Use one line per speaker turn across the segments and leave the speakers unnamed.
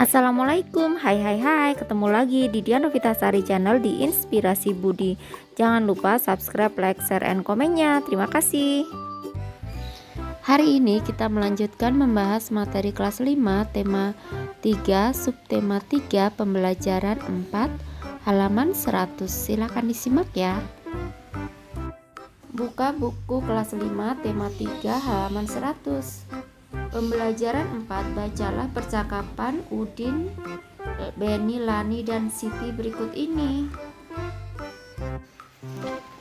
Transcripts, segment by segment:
Assalamualaikum, hai, ketemu lagi di Dian Novitasari Channel di Inspirasi Budi. Jangan lupa subscribe, like, share, and komennya. Terima kasih. Hari ini kita melanjutkan membahas materi kelas 5, tema 3, subtema 3, pembelajaran 4, halaman 100. Silakan disimak ya. Buka buku kelas 5, tema 3, halaman 100. Pembelajaran 4, bacalah percakapan Udin, Beni, Lani, dan Siti berikut ini.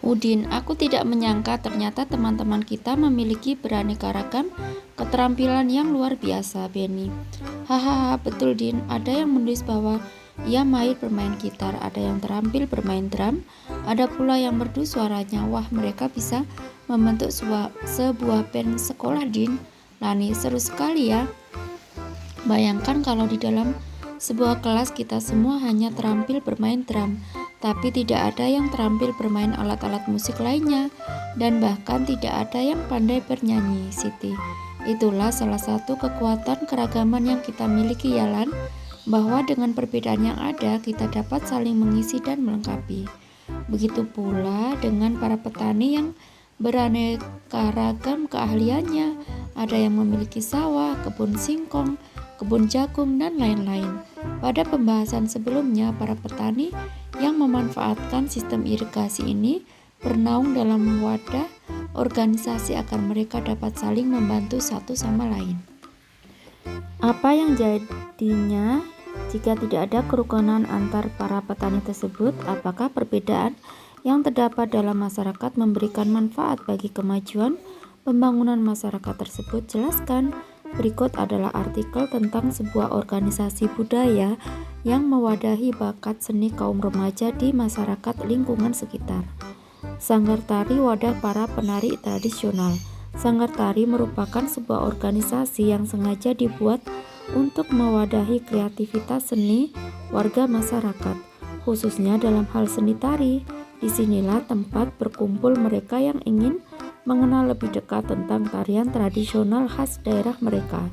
Udin, aku tidak menyangka ternyata teman-teman kita memiliki beraneka ragam keterampilan yang luar biasa. Beni, hahaha, betul Din, ada yang menulis bahwa ia mahir bermain gitar, ada yang terampil bermain drum, ada pula yang merdu suaranya. Wah, mereka bisa membentuk sebuah band sekolah, Din. Lani, seru sekali ya. Bayangkan kalau di dalam sebuah kelas kita semua hanya terampil bermain drum, tapi tidak ada yang terampil bermain alat-alat musik lainnya, dan bahkan tidak ada yang pandai bernyanyi. Siti, itulah salah satu kekuatan keragaman yang kita miliki ya Lan, bahwa dengan perbedaan yang ada kita dapat saling mengisi dan melengkapi. Begitu pula dengan para petani yang beraneka ragam keahliannya. Ada yang memiliki sawah, kebun singkong, kebun jagung, dan lain-lain. Pada pembahasan sebelumnya, para petani yang memanfaatkan sistem irigasi ini bernaung dalam wadah organisasi agar mereka dapat saling membantu satu sama lain. Apa yang jadinya jika tidak ada kerukunan antar para petani tersebut? Apakah perbedaan yang terdapat dalam masyarakat memberikan manfaat bagi kemajuan pembangunan masyarakat tersebut? Jelaskan. Berikut adalah artikel tentang sebuah organisasi budaya yang mewadahi bakat seni kaum remaja di masyarakat lingkungan sekitar. Sanggar Tari, wadah para penari tradisional. Sanggar Tari merupakan sebuah organisasi yang sengaja dibuat untuk mewadahi kreativitas seni warga masyarakat, khususnya dalam hal seni tari. Disinilah tempat berkumpul mereka yang ingin mengenal lebih dekat tentang tarian tradisional khas daerah mereka.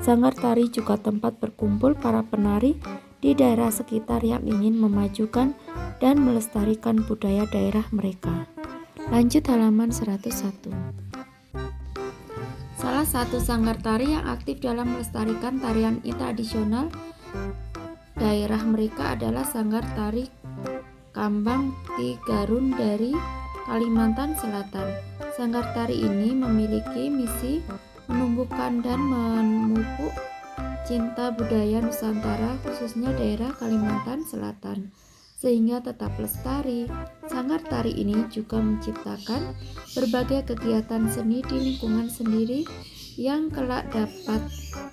Sanggar Tari juga tempat berkumpul para penari di daerah sekitar yang ingin memajukan dan melestarikan budaya daerah mereka. Lanjut halaman 101. Salah satu sanggar tari yang aktif dalam melestarikan tarian tradisional daerah mereka adalah Sanggar Tari Kambang Ti Garun dari Kalimantan Selatan. Sanggar tari ini memiliki misi menumbuhkan dan memupuk cinta budaya Nusantara, khususnya daerah Kalimantan Selatan, sehingga tetap lestari. Sanggar tari ini juga menciptakan berbagai kegiatan seni di lingkungan sendiri yang kelak dapat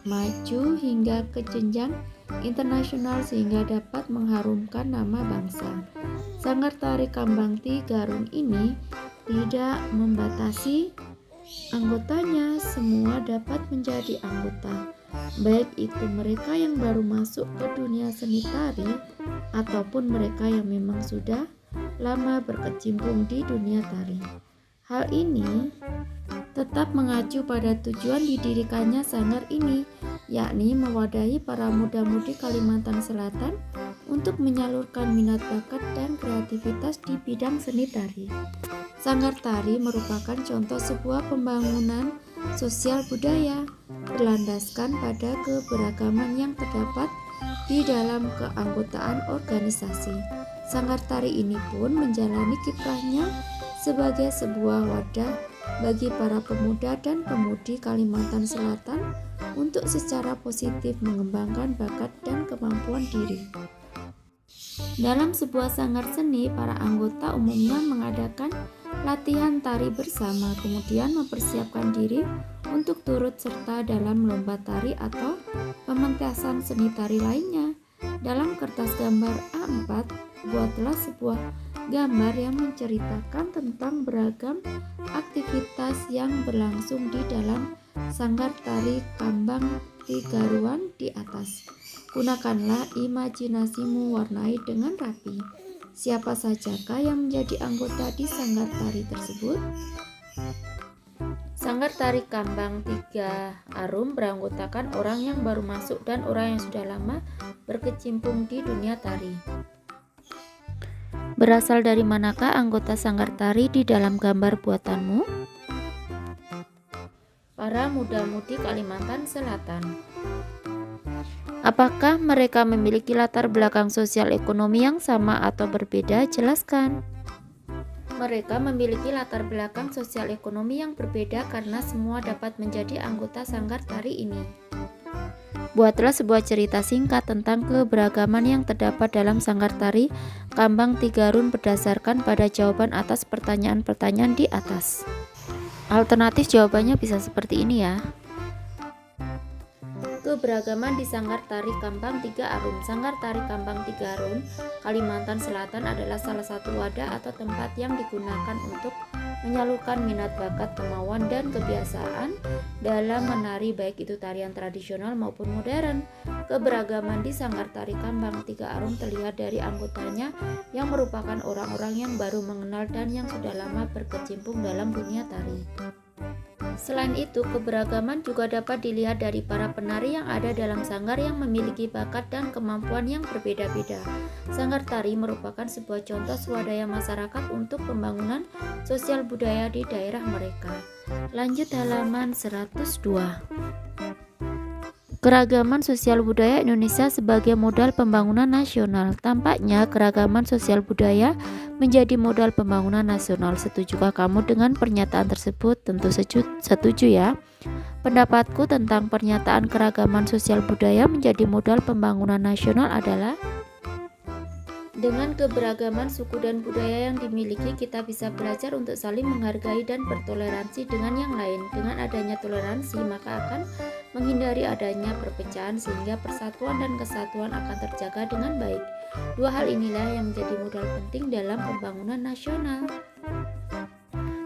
maju hingga ke jenjang internasional sehingga dapat mengharumkan nama bangsa. Sanggar Tari Kambang Ti Garun ini tidak membatasi anggotanya, semua dapat menjadi anggota, baik itu mereka yang baru masuk ke dunia seni tari ataupun mereka yang memang sudah lama berkecimpung di dunia tari. Hal ini tetap mengacu pada tujuan didirikannya sanggar ini, yakni mewadahi para muda-mudi Kalimantan Selatan untuk menyalurkan minat bakat dan kreativitas di bidang seni tari. Sanggar tari merupakan contoh sebuah pembangunan sosial budaya berlandaskan pada keberagaman yang terdapat di dalam keanggotaan organisasi. Sanggar tari ini pun menjalani kiprahnya sebagai sebuah wadah bagi para pemuda dan pemudi Kalimantan Selatan untuk secara positif mengembangkan bakat dan kemampuan diri. Dalam sebuah sanggar seni, para anggota umumnya mengadakan latihan tari bersama, kemudian mempersiapkan diri untuk turut serta dalam lomba tari atau pementasan seni tari lainnya. Dalam kertas gambar A4, buatlah sebuah gambar yang menceritakan tentang beragam aktivitas yang berlangsung di dalam Sanggar Tari Kambang Ti Garuan di atas. Gunakanlah imajinasimu, warnai dengan rapi. Siapa sajakah yang menjadi anggota di sanggar tari tersebut? Sanggar tari Kambang Tiga Arum beranggotakan orang yang baru masuk dan orang yang sudah lama berkecimpung di dunia tari. Berasal dari manakah anggota sanggar tari di dalam gambar buatanmu? Para muda-mudi Kalimantan Selatan. Apakah mereka memiliki latar belakang sosial ekonomi yang sama atau berbeda? Jelaskan. Mereka memiliki latar belakang sosial ekonomi yang berbeda karena semua dapat menjadi anggota sanggar tari ini. Buatlah sebuah cerita singkat tentang keberagaman yang terdapat dalam sanggar tari Kambang Tiga Arum berdasarkan pada jawaban atas pertanyaan-pertanyaan di atas. Alternatif jawabannya bisa seperti ini ya. Keberagaman di Sanggar Tari Kambang Tiga Arum. Sanggar Tari Kambang Tiga Arum, Kalimantan Selatan adalah salah satu wadah atau tempat yang digunakan untuk menyalurkan minat bakat, kemauan, dan kebiasaan dalam menari baik itu tarian tradisional maupun modern. Keberagaman di Sanggar Tari Kambang Tiga Arum terlihat dari anggotanya yang merupakan orang-orang yang baru mengenal dan yang sudah lama berkecimpung dalam dunia tari. Selain itu, keberagaman juga dapat dilihat dari para penari yang ada dalam sanggar yang memiliki bakat dan kemampuan yang berbeda-beda. Sanggar tari merupakan sebuah contoh swadaya masyarakat untuk pembangunan sosial budaya di daerah mereka. Lanjut halaman 102. Keragaman sosial budaya Indonesia sebagai modal pembangunan nasional. Tampaknya keragaman sosial budaya menjadi modal pembangunan nasional. Setujukah kamu dengan pernyataan tersebut? Tentu setuju ya. Pendapatku tentang pernyataan keragaman sosial budaya menjadi modal pembangunan nasional adalah: dengan keberagaman suku dan budaya yang dimiliki, kita bisa belajar untuk saling menghargai dan bertoleransi dengan yang lain. Dengan adanya toleransi, maka akan menghindari adanya perpecahan sehingga persatuan dan kesatuan akan terjaga dengan baik. Dua hal inilah yang menjadi modal penting dalam pembangunan nasional.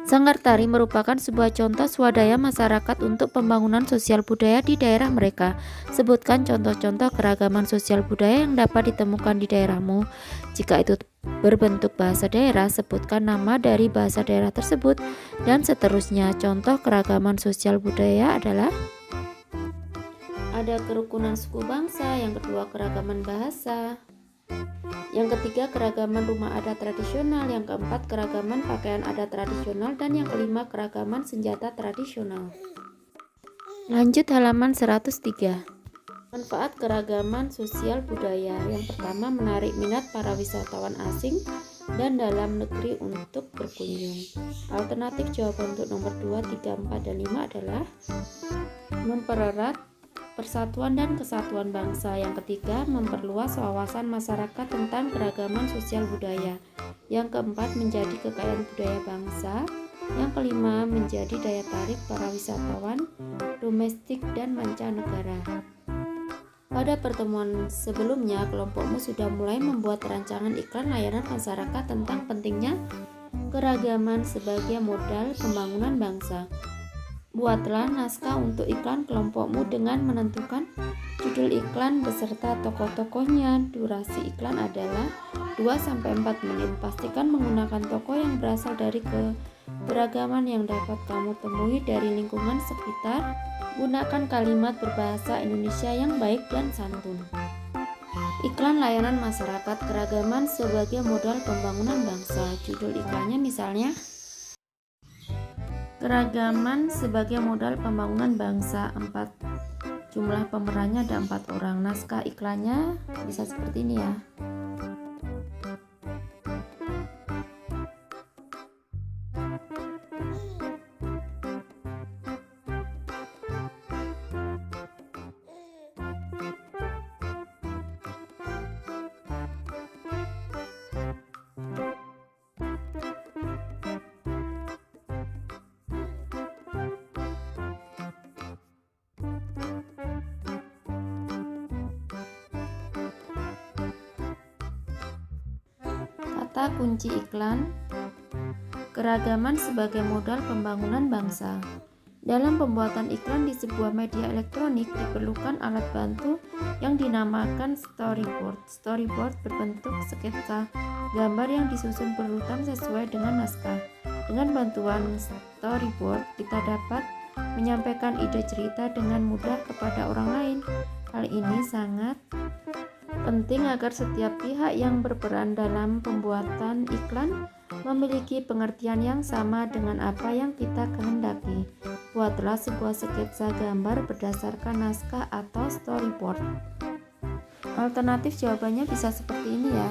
Sanggar tari merupakan sebuah contoh swadaya masyarakat untuk pembangunan sosial budaya di daerah mereka. Sebutkan contoh-contoh keragaman sosial budaya yang dapat ditemukan di daerahmu. Jika itu berbentuk bahasa daerah, sebutkan nama dari bahasa daerah tersebut, dan seterusnya. Contoh keragaman sosial budaya adalah: ada kerukunan suku bangsa, yang kedua keragaman bahasa, yang ketiga keragaman rumah adat tradisional, yang keempat keragaman pakaian adat tradisional, dan yang kelima keragaman senjata tradisional. Lanjut halaman 103. Manfaat keragaman sosial budaya. Yang pertama, menarik minat para wisatawan asing dan dalam negeri untuk berkunjung. Alternatif jawaban untuk nomor 2, 3, 4, dan 5 adalah mempererat persatuan dan kesatuan bangsa. Yang ketiga, memperluas wawasan masyarakat tentang keragaman sosial budaya. Yang keempat, menjadi kekayaan budaya bangsa. Yang kelima, menjadi daya tarik para wisatawan domestik dan mancanegara. Pada pertemuan sebelumnya, kelompokmu sudah mulai membuat rancangan iklan layanan masyarakat tentang pentingnya keragaman sebagai modal pembangunan bangsa. Buatlah naskah untuk iklan kelompokmu dengan menentukan judul iklan beserta tokoh-tokohnya. Durasi iklan adalah 2-4 menit. Pastikan menggunakan tokoh yang berasal dari keberagaman yang dapat kamu temui dari lingkungan sekitar. Gunakan kalimat berbahasa Indonesia yang baik dan santun. Iklan layanan masyarakat keragaman sebagai modal pembangunan bangsa. Judul iklannya misalnya keragaman sebagai modal pembangunan bangsa 4. Jumlah pemerannya ada 4 orang. Naskah iklannya bisa seperti ini ya. Kata kunci iklan: keragaman sebagai modal pembangunan bangsa. Dalam pembuatan iklan di sebuah media elektronik diperlukan alat bantu yang dinamakan storyboard. Storyboard berbentuk sketsa gambar yang disusun berurutan sesuai dengan naskah. Dengan bantuan storyboard, kita dapat menyampaikan ide cerita dengan mudah kepada orang lain. Hal ini sangat penting agar setiap pihak yang berperan dalam pembuatan iklan memiliki pengertian yang sama dengan apa yang kita kehendaki. Buatlah sebuah sketsa gambar berdasarkan naskah atau storyboard. Alternatif jawabannya bisa seperti ini ya.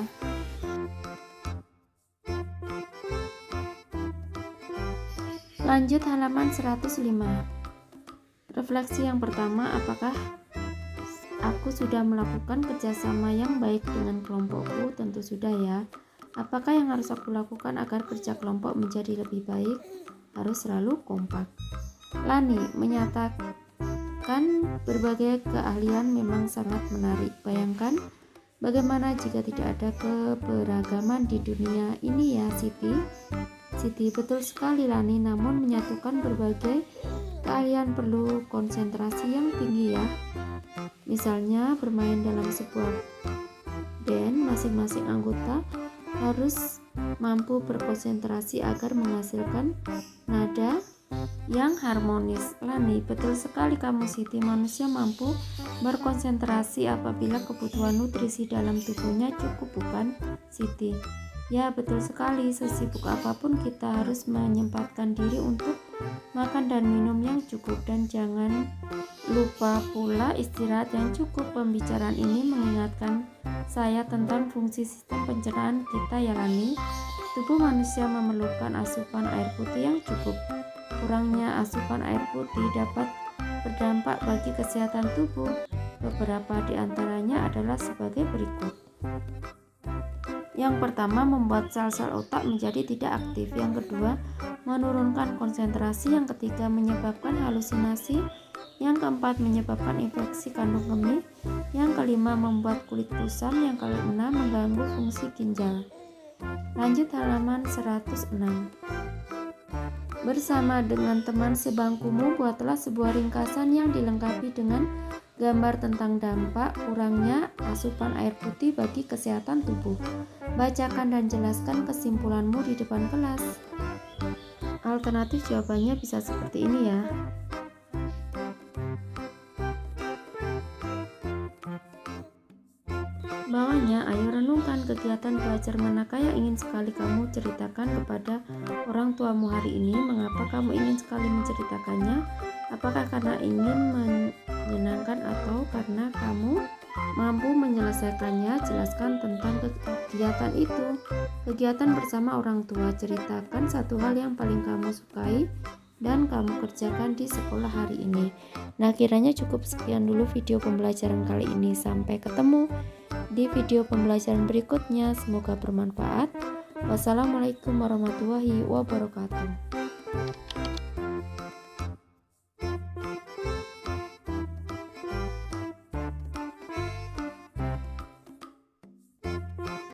Lanjut halaman 105. Refleksi yang pertama, apakah aku sudah melakukan kerjasama yang baik dengan kelompokku? Tentu sudah ya. Apakah yang harus aku lakukan agar kerja kelompok menjadi lebih baik? Harus selalu kompak. Lani menyatakan berbagai keahlian memang sangat menarik. Bayangkan bagaimana jika tidak ada keberagaman di dunia ini ya, Siti. Siti, betul sekali Lani, namun menyatukan berbagai keahlian perlu konsentrasi yang tinggi ya. Misalnya bermain dalam sebuah band, masing-masing anggota harus mampu berkonsentrasi agar menghasilkan nada yang harmonis. Lani, betul sekali kamu Siti, manusia mampu berkonsentrasi apabila kebutuhan nutrisi dalam tubuhnya cukup, bukan Siti? Ya, betul sekali, sesibuk apapun kita harus menyempatkan diri untuk makan dan minum yang cukup, dan jangan lupa pula istirahat yang cukup. Pembicaraan ini mengingatkan saya tentang fungsi sistem pencernaan kita ya Lani. Tubuh manusia memerlukan asupan air putih yang cukup. Kurangnya asupan air putih dapat berdampak bagi kesehatan tubuh. Beberapa di antaranya adalah sebagai berikut. Yang pertama, membuat sel-sel otak menjadi tidak aktif. Yang kedua, menurunkan konsentrasi. Yang ketiga, menyebabkan halusinasi. Yang keempat, menyebabkan infeksi kandung kemih. Yang kelima, membuat kulit kusam. Yang keenam, mengganggu fungsi ginjal. Lanjut halaman 106. Bersama dengan teman sebangkumu, buatlah sebuah ringkasan yang dilengkapi dengan gambar tentang dampak kurangnya asupan air putih bagi kesehatan tubuh. Bacakan dan jelaskan kesimpulanmu di depan kelas. Alternatif jawabannya bisa seperti ini ya. Bawahnya, ayo renungkan kegiatan belajar manakah yang ingin sekali kamu ceritakan kepada orang tuamu hari ini. Mengapa kamu ingin sekali menceritakannya? Apakah karena ingin menyenangkan atau karena kamu mampu menyelesaikannya? Jelaskan tentang kegiatan itu. Kegiatan bersama orang tua, ceritakan satu hal yang paling kamu sukai dan kamu kerjakan di sekolah hari ini. Nah, kiranya cukup sekian dulu video pembelajaran kali ini. Sampai ketemu di video pembelajaran berikutnya. Semoga bermanfaat. Wassalamualaikum warahmatullahi wabarakatuh.